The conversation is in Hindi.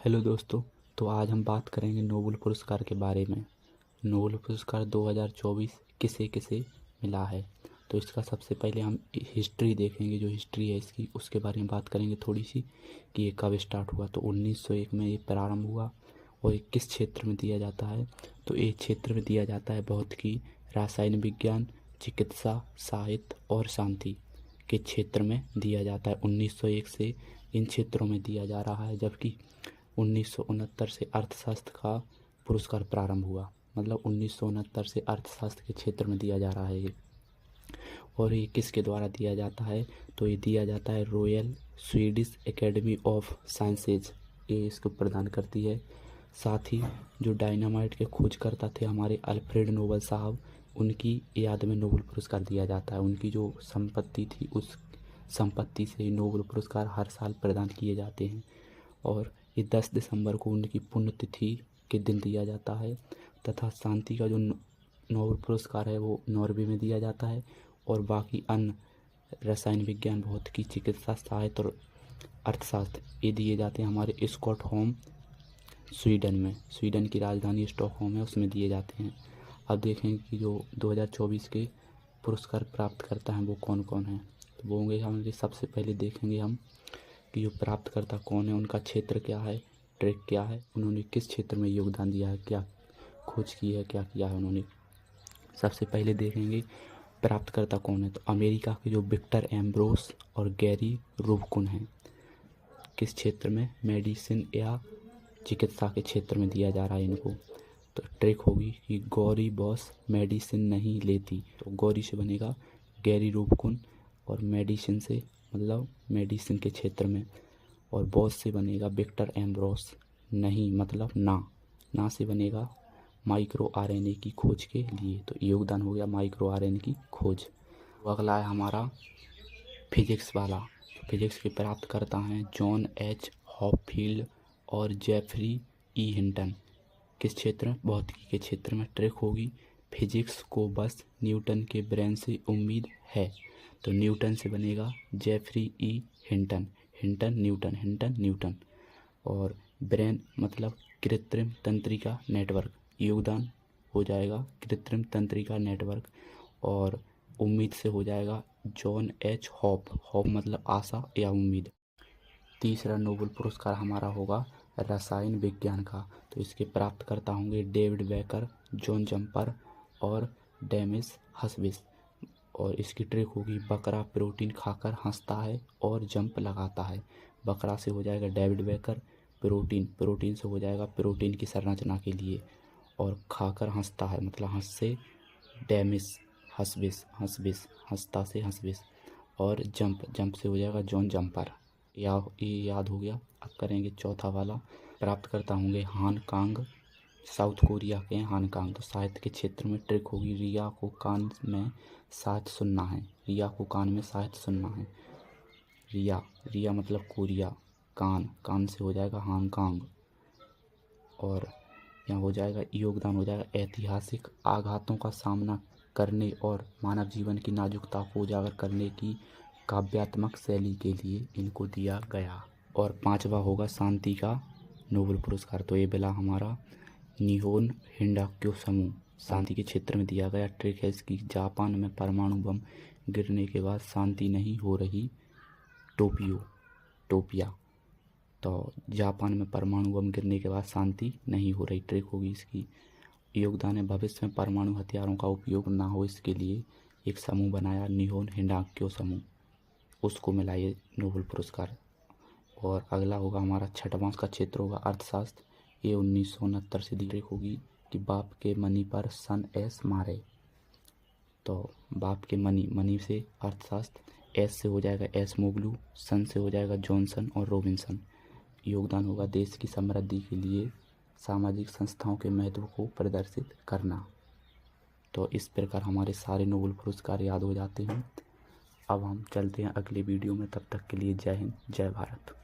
हेलो दोस्तों। तो आज हम बात करेंगे नोबेल पुरस्कार के बारे में। नोबेल पुरस्कार 2024 किसे किसे मिला है। तो इसका सबसे पहले हम हिस्ट्री देखेंगे, जो हिस्ट्री है इसकी उसके बारे में बात करेंगे थोड़ी सी कि ये कब स्टार्ट हुआ। तो 1901 में ये प्रारंभ हुआ और ये किस क्षेत्र में दिया जाता है। तो ये क्षेत्र में दिया जाता है भौतिकी, रासायनिक विज्ञान, चिकित्सा, साहित्य और शांति के क्षेत्र में दिया जाता है। 1901 से इन क्षेत्रों में दिया जा रहा है, जबकि 1969 से अर्थशास्त्र का पुरस्कार प्रारंभ हुआ। मतलब 1969 से अर्थशास्त्र के क्षेत्र में दिया जा रहा है ये। और ये किसके द्वारा दिया जाता है, तो ये दिया जाता है royal Swedish academy of sciences, ये इसको प्रदान करती है। साथ ही जो डायनामाइट के खोजकर्ता थे हमारे अल्फ्रेड नोबल साहब, उनकी याद में नोबेल पुरस्कार दिया जाता है। उनकी जो संपत्ति थी उस संपत्ति से नोबेल पुरस्कार हर साल प्रदान किए जाते हैं। और ये 10 दिसंबर को उनकी पुण्यतिथि के दिन दिया जाता है। तथा शांति का जो नोबेल पुरस्कार है वो नॉर्वे में दिया जाता है। और बाकी अन्य रसायन विज्ञान, भौतिकी, चिकित्सा, साहित्य और अर्थशास्त्र ये दिए जाते हैं हमारे स्टॉकहोम स्वीडन में। स्वीडन की राजधानी स्टॉकहोम है, उसमें दिए जाते हैं। अब देखेंगे कि जो 2024 के पुरस्कार प्राप्त करता है वो कौन कौन है। तो वो होंगे हमारे, सबसे पहले देखेंगे हम कि जो प्राप्तकर्ता कौन है, उनका क्षेत्र क्या है, ट्रैक क्या है, उन्होंने किस क्षेत्र में योगदान दिया है, क्या खोज की है, क्या किया है उन्होंने। सबसे पहले देखेंगे प्राप्तकर्ता कौन है। तो अमेरिका के जो विक्टर एम्ब्रोस और गैरी रूबकुन हैं, किस क्षेत्र में, मेडिसिन या चिकित्सा के क्षेत्र में दिया जा रहा है इनको। तो ट्रिक होगी कि गौरी बॉस मेडिसिन नहीं लेती, तो गौरी से बनेगा गैरी रूबकुन, और मेडिसिन से मतलब मेडिसिन के क्षेत्र में, और बॉस से बनेगा विक्टर एम्ब्रोस, नहीं मतलब ना से बनेगा माइक्रो आरएनए की खोज के लिए। तो योगदान हो गया माइक्रो आरएनए की खोज। अगला है हमारा फिजिक्स वाला। फिजिक्स के प्राप्तकर्ता हैं जॉन एच हॉपफील्ड और जेफरी ई हिंटन। किस क्षेत्र में, भौतिकी के क्षेत्र में। ट्रिक होगी फिजिक्स को बस न्यूटन के ब्रेन से उम्मीद है, तो न्यूटन से बनेगा जेफरी ई हिंटन, हिंटन न्यूटन। और ब्रेन मतलब कृत्रिम तंत्रिका नेटवर्क, योगदान हो जाएगा कृत्रिम तंत्रिका नेटवर्क। और उम्मीद से हो जाएगा जॉन एच हॉप मतलब आशा या उम्मीद। तीसरा नोबेल पुरस्कार हमारा होगा रसायन विज्ञान का। तो इसके प्राप्तकर्ता होंगे डेविड बेकर, जॉन जम्पर और डेमिस हसबिस। और इसकी ट्रिक होगी बकरा प्रोटीन खाकर हंसता है और जंप लगाता है। बकरा से हो जाएगा डेविड बेकर, प्रोटीन से हो जाएगा प्रोटीन की संरचना के लिए, और खाकर हंसता है मतलब हंस से डेमिस हसबिस, हंसता से हसबिस, और जंप से हो जाएगा जॉन जंपर। ये याद हो गया। अब करेंगे चौथा वाला। प्राप्तकर्ता होंगे हान कांग, साउथ कोरिया के हैं हान कांग। तो साहित्य के क्षेत्र में ट्रिक होगी रिया को कान में साहित्य सुनना है, रिया को कान में साहित्य सुनना है। रिया मतलब कोरिया, कान से हो जाएगा हान कांग। और यहाँ हो जाएगा योगदान हो जाएगा ऐतिहासिक आघातों का सामना करने और मानव जीवन की नाजुकता को उजागर करने की काव्यात्मक शैली के लिए इनको दिया गया। और पांचवा होगा शांति का नोबेल पुरस्कार। तो ये मिला हमारा निहोन हिंडाक्यो समूह, शांति के क्षेत्र में दिया गया। ट्रिक है इसकी जापान में परमाणु बम गिरने के बाद शांति नहीं हो रही, टोपिया। तो जापान में परमाणु बम गिरने के बाद शांति नहीं हो रही। ट्रिक होगी इसकी योगदान है भविष्य में परमाणु हथियारों का उपयोग ना हो, इसके लिए एक समूह बनाया निहोन हिंडाक्यो समूह, उसको मिला ये नोबेल पुरस्कार। और अगला होगा हमारा छठवां का क्षेत्र होगा अर्थशास्त्र। ये 1969 से दी होगी कि बाप के मनी पर सन एस मारे। तो बाप के मनी से अर्थशास्त्र, एस से हो जाएगा एस मोगलू, सन से हो जाएगा जॉनसन और रॉबिन्सन। योगदान होगा देश की समृद्धि के लिए सामाजिक संस्थाओं के महत्व को प्रदर्शित करना। तो इस प्रकार हमारे सारे नोबेल पुरस्कार याद हो जाते हैं। अब हम चलते हैं अगले वीडियो में, तब तक के लिए जय हिंद, जय भारत।